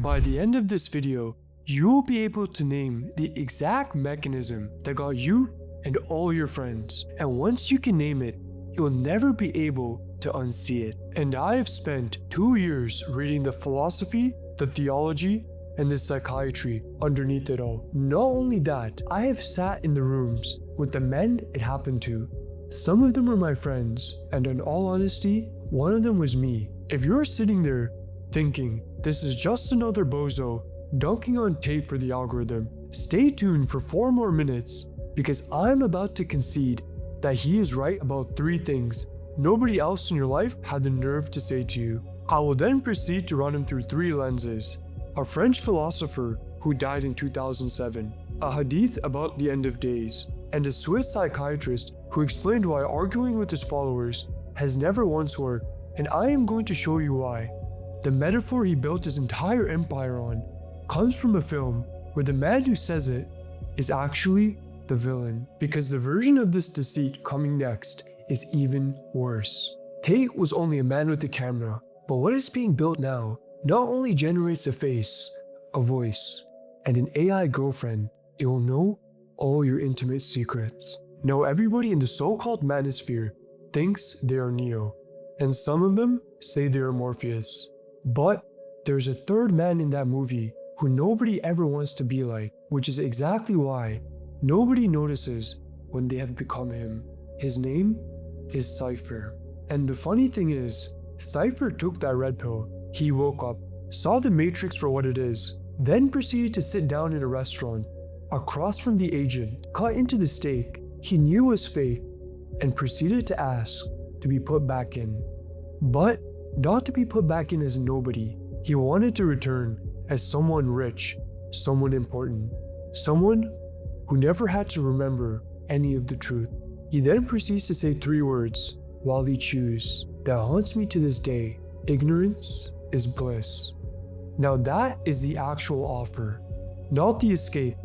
By the end of this video, you will be able to name the exact mechanism that got you and all your friends. And once you can name it, you'll never be able to unsee it. And I have spent 2 years reading the philosophy, the theology, and the psychiatry underneath it all. Not only that, I have sat in the rooms with the men it happened to. Some of them were my friends, and in all honesty, one of them was me. If you're sitting there thinking, this is just another bozo dunking on Tate for the algorithm, stay tuned for 4 more minutes, because I'm about to concede that he is right about 3 things nobody else in your life had the nerve to say to you. I will then proceed to run him through 3 lenses: a French philosopher who died in 2007, a hadith about the end of days, and a Swiss psychiatrist who explained why arguing with his followers has never once worked, and I am going to show you why. The metaphor he built his entire empire on comes from a film where the man who says it is actually the villain, because the version of this deceit coming next is even worse. Tate was only a man with a camera, but what is being built now not only generates a face, a voice, and an AI girlfriend, it will know all your intimate secrets. Now everybody in the so-called manosphere thinks they are Neo, and some of them say they are Morpheus. But there's a third man in that movie who nobody ever wants to be like, which is exactly why nobody notices when they have become him. His name is Cypher. And the funny thing is, Cypher took that red pill. He woke up, saw the Matrix for what it is, then proceeded to sit down in a restaurant across from the agent, cut into the steak he knew was fake, and proceeded to ask to be put back in. But not to be put back in as nobody. He wanted to return as someone rich, someone important, someone who never had to remember any of the truth. He then proceeds to say 3 words while he chews that haunts me to this day: ignorance is bliss. Now that is the actual offer, not the escape.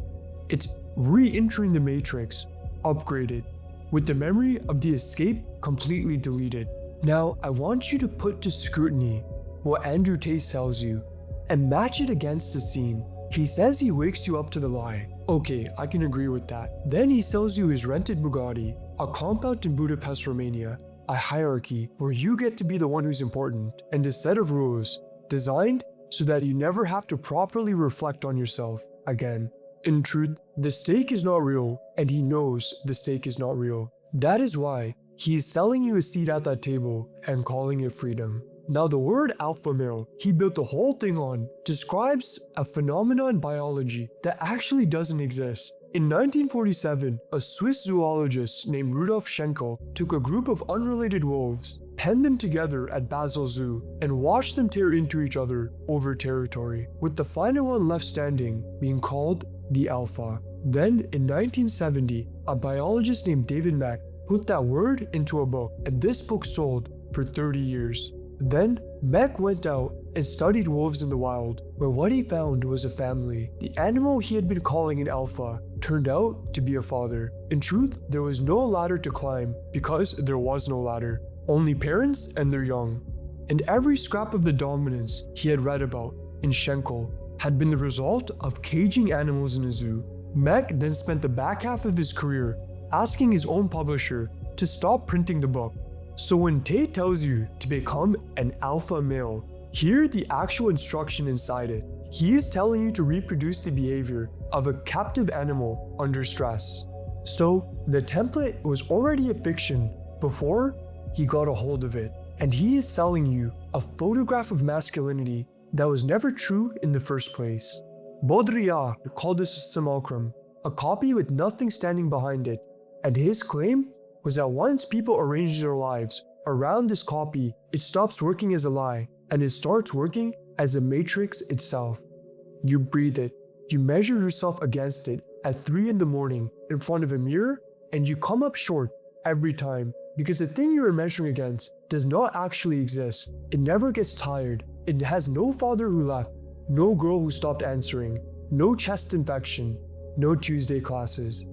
It's re-entering the Matrix, upgraded, with the memory of the escape completely deleted. Now I want you to put to scrutiny what Andrew Tate tells you and match it against the scene. He says he wakes you up to the lie. Okay, I can agree with that. Then he sells you his rented Bugatti, a compound in Budapest, Romania, a hierarchy where you get to be the one who's important, and a set of rules designed so that you never have to properly reflect on yourself again. In truth, the stake is not real, and he knows the stake is not real. That is why he is selling you a seat at that table and calling it freedom. Now the word alpha male he built the whole thing on describes a phenomenon in biology that actually doesn't exist. In 1947, a Swiss zoologist named Rudolf Schenkel took a group of unrelated wolves, penned them together at Basel Zoo, and watched them tear into each other over territory, with the final one left standing being called the alpha. Then in 1970, a biologist named David Mech put that word into a book, and this book sold for 30 years. Then Mech went out and studied wolves in the wild, where what he found was a family. The animal he had been calling an alpha turned out to be a father. In truth, there was no ladder to climb because there was no ladder, only parents and their young. And every scrap of the dominance he had read about in Schenkel had been the result of caging animals in a zoo. Mech then spent the back half of his career asking his own publisher to stop printing the book. So when Tate tells you to become an alpha male, hear the actual instruction inside it. He is telling you to reproduce the behavior of a captive animal under stress. So the template was already a fiction before he got a hold of it, and he is selling you a photograph of masculinity that was never true in the first place. Baudrillard called this a simulacrum, a copy with nothing standing behind it, and his claim was that once people arrange their lives around this copy, it stops working as a lie and it starts working as a matrix itself. You breathe it, you measure yourself against it at 3 in the morning in front of a mirror, and you come up short every time because the thing you are measuring against does not actually exist. It never gets tired. It has no father who left, no girl who stopped answering, no chest infection, no Tuesday classes.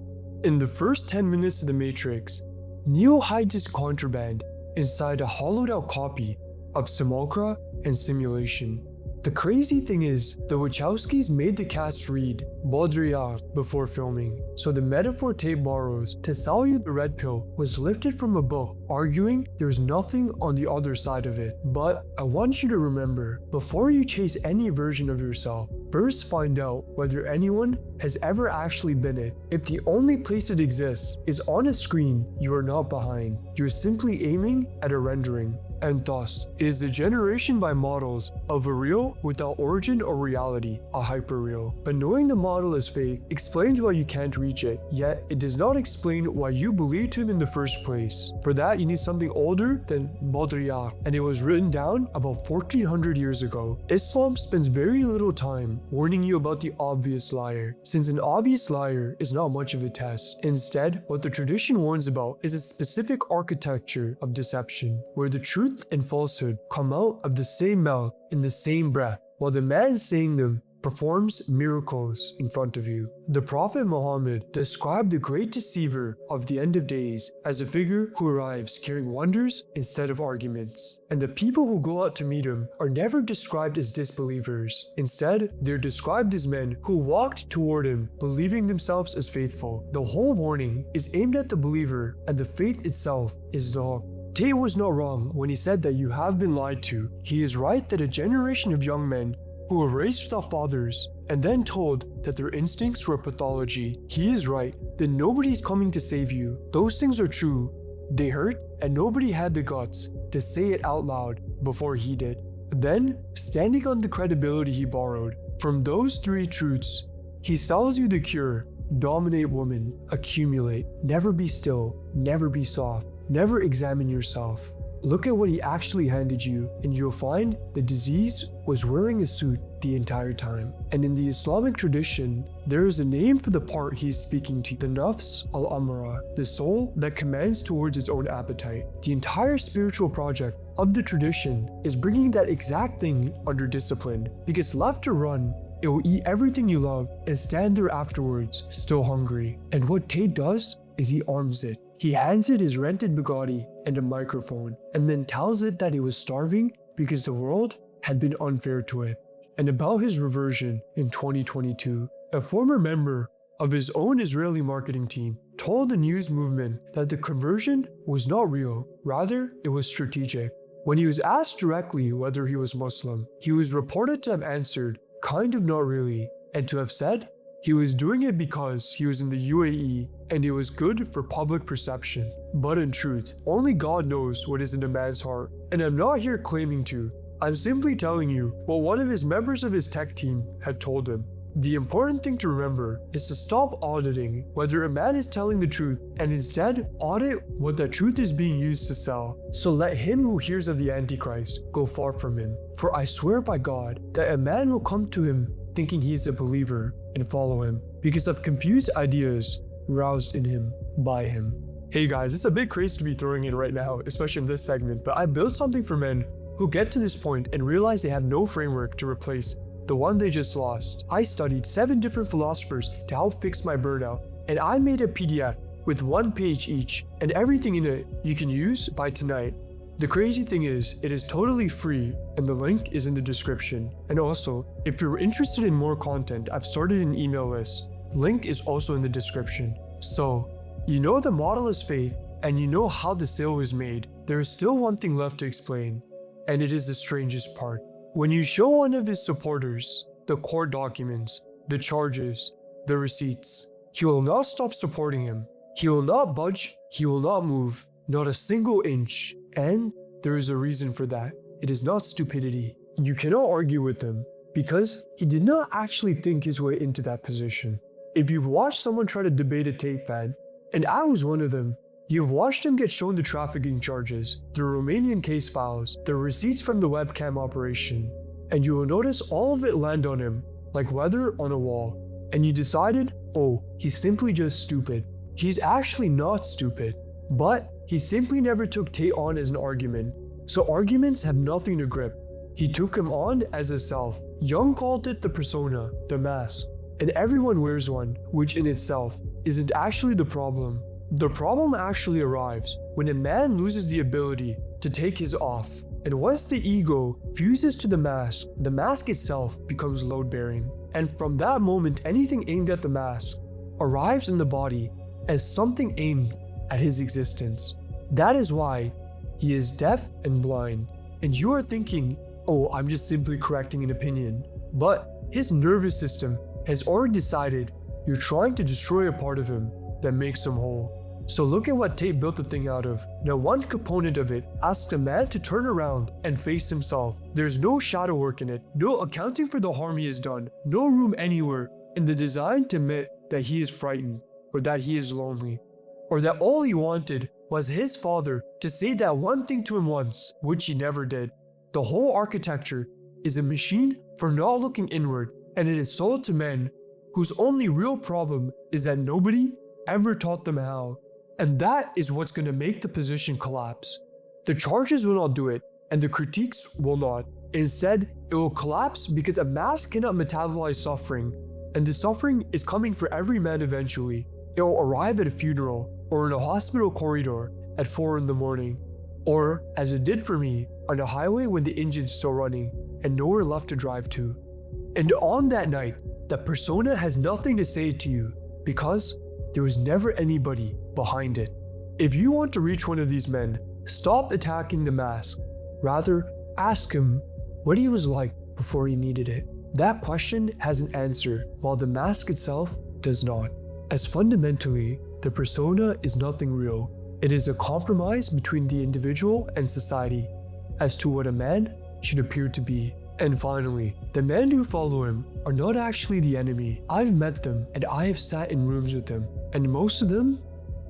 In the first 10 minutes of the Matrix, Neo hides his contraband inside a hollowed out copy of Simulacra and Simulation. The crazy thing is, the Wachowskis made the cast read Baudrillard before filming, so the metaphor Tate borrows to sell you the red pill was lifted from a book, arguing there's nothing on the other side of it. But I want you to remember, before you chase any version of yourself, first find out whether anyone has ever actually been it. If the only place it exists is on a screen, you are not behind. You're simply aiming at a rendering. And thus, it is the generation by models of a real without origin or reality, a hyperreal. But knowing the model is fake explains why you can't reach it, yet it does not explain why you believed him in the first place. For that, you need something older than Baudrillard, and it was written down about 1400 years ago. Islam spends very little time warning you about the obvious liar, since an obvious liar is not much of a test. Instead, what the tradition warns about is a specific architecture of deception, where the truth and falsehood come out of the same mouth in the same breath, while the man saying them performs miracles in front of you. The Prophet Muhammad described the great deceiver of the end of days as a figure who arrives carrying wonders instead of arguments. And the people who go out to meet him are never described as disbelievers. Instead, they're described as men who walked toward him, believing themselves as faithful. The whole warning is aimed at the believer, and the faith itself is the hook. Tate was not wrong when he said that you have been lied to. He is right that a generation of young men who were raised without fathers and then told that their instincts were pathology. He is right that nobody is coming to save you. Those things are true. They hurt, and nobody had the guts to say it out loud before he did. Then, standing on the credibility he borrowed from those three truths, he sells you the cure: dominate women, accumulate, never be still, never be soft. Never examine yourself. Look at what he actually handed you, and you'll find the disease was wearing a suit the entire time. And in the Islamic tradition, there is a name for the part he is speaking to: the Nafs, al-Ammara, the soul that commands towards its own appetite. The entire spiritual project of the tradition is bringing that exact thing under discipline, because left to run, it will eat everything you love and stand there afterwards, still hungry. And what Tate does is he arms it. He hands it his rented Bugatti and a microphone, and then tells it that he was starving because the world had been unfair to it. And about his reversion in 2022, a former member of his own Israeli marketing team told the news movement that the conversion was not real, rather it was strategic. When he was asked directly whether he was Muslim, he was reported to have answered, "Kind of not really," and to have said he was doing it because he was in the UAE and it was good for public perception. But in truth, only God knows what is in a man's heart. And I'm not here claiming to. I'm simply telling you what one of his members of his tech team had told him. The important thing to remember is to stop auditing whether a man is telling the truth and instead audit what that truth is being used to sell. So let him who hears of the Antichrist go far from him. For I swear by God that a man will come to him thinking he is a believer and follow him because of confused ideas roused in him by him. Hey guys, it's a bit crazy to be throwing in right now, especially in this segment, but I built something for men who get to this point and realize they have no framework to replace the one they just lost. I studied 7 different philosophers to help fix my burnout, and I made a PDF with 1 page each, and everything in it you can use by tonight. The crazy thing is, it is totally free, and the link is in the description. And also, if you're interested in more content, I've started an email list. Link is also in the description. So, you know the model is fake, and you know how the sale was made. There is still one thing left to explain, and it is the strangest part. When you show one of his supporters the court documents, the charges, the receipts, he will not stop supporting him. He will not budge, he will not move, not a single inch. And there is a reason for that. It is not stupidity. You cannot argue with him because he did not actually think his way into that position. If you've watched someone try to debate a Tate fan, and I was one of them, you've watched him get shown the trafficking charges, the Romanian case files, the receipts from the webcam operation, and you will notice all of it land on him like weather on a wall. And you decided, oh, he's simply just stupid. He's actually not stupid, but he simply never took Tate on as an argument. So arguments have nothing to grip. He took him on as a self. Jung called it the persona, the mask. And everyone wears one, which in itself isn't actually the problem. The problem actually arrives when a man loses the ability to take his off And once the ego fuses to the mask itself becomes load-bearing. And from that moment, anything aimed at the mask arrives in the body as something aimed at his existence. That is why he is deaf and blind. And you are thinking, oh, I'm just simply correcting an opinion. But his nervous system has already decided you're trying to destroy a part of him that makes him whole. So look at what Tate built the thing out of. Now one component of it asks a man to turn around and face himself. There's no shadow work in it, no accounting for the harm he has done, no room anywhere in the design to admit that he is frightened, or that he is lonely, or that all he wanted was his father to say that one thing to him once, which he never did. The whole architecture is a machine for not looking inward, and it is sold to men whose only real problem is that nobody ever taught them how. And that is what's going to make the position collapse. The charges will not do it, and the critiques will not. Instead, it will collapse because a mask cannot metabolize suffering, and the suffering is coming for every man eventually. It will arrive at a funeral, or in a hospital corridor at 4 in the morning, or, as it did for me, on a highway when the engine's still running, and nowhere left to drive to. And on that night, that persona has nothing to say to you, because there was never anybody behind it. If you want to reach one of these men, stop attacking the mask. Rather, ask him what he was like before he needed it. That question has an answer, while the mask itself does not. As fundamentally, the persona is nothing real. It is a compromise between the individual and society as to what a man should appear to be. And finally, the men who follow him are not actually the enemy. I've met them and I have sat in rooms with them, and most of them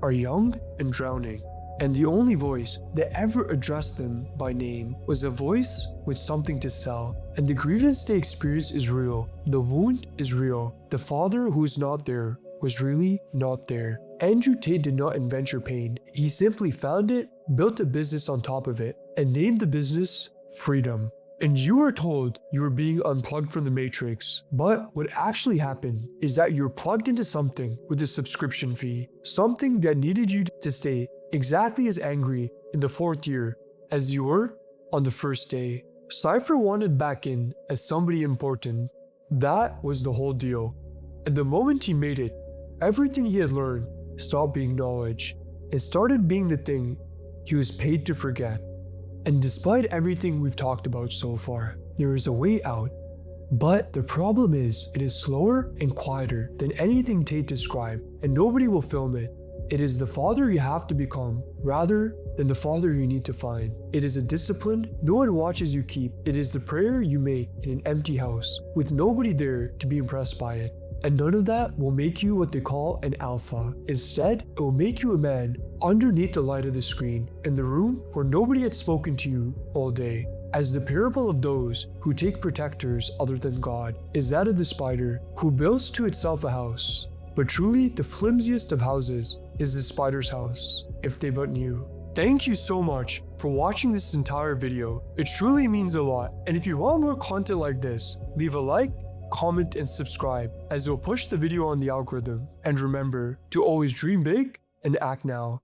are young and drowning. And the only voice that ever addressed them by name was a voice with something to sell. And the grievance they experience is real. The wound is real. The father who is not there was really not there. Andrew Tate did not invent your pain. He simply found it, built a business on top of it, and named the business Freedom. And you were told you were being unplugged from the matrix. But what actually happened is that you're plugged into something with a subscription fee. Something that needed you to stay exactly as angry in the 4th year as you were on the 1st day. Cypher wanted back in as somebody important. That was the whole deal. And the moment he made it, everything he had learned stopped being knowledge. It started being the thing he was paid to forget. And despite everything we've talked about so far, there is a way out. But the problem is, it is slower and quieter than anything Tate described, and nobody will film it. It is the father you have to become, rather than the father you need to find. It is a discipline no one watches you keep. It is the prayer you make in an empty house, with nobody there to be impressed by it. And none of that will make you what they call an alpha. Instead, it will make you a man underneath the light of the screen, in the room where nobody had spoken to you all day. As the parable of those who take protectors other than God is that of the spider who builds to itself a house. But truly, the flimsiest of houses is the spider's house, if they but knew. Thank you so much for watching this entire video. It truly means a lot. And if you want more content like this, leave a like, comment, and subscribe, as it will push the video on the algorithm. And remember to always dream big and act now.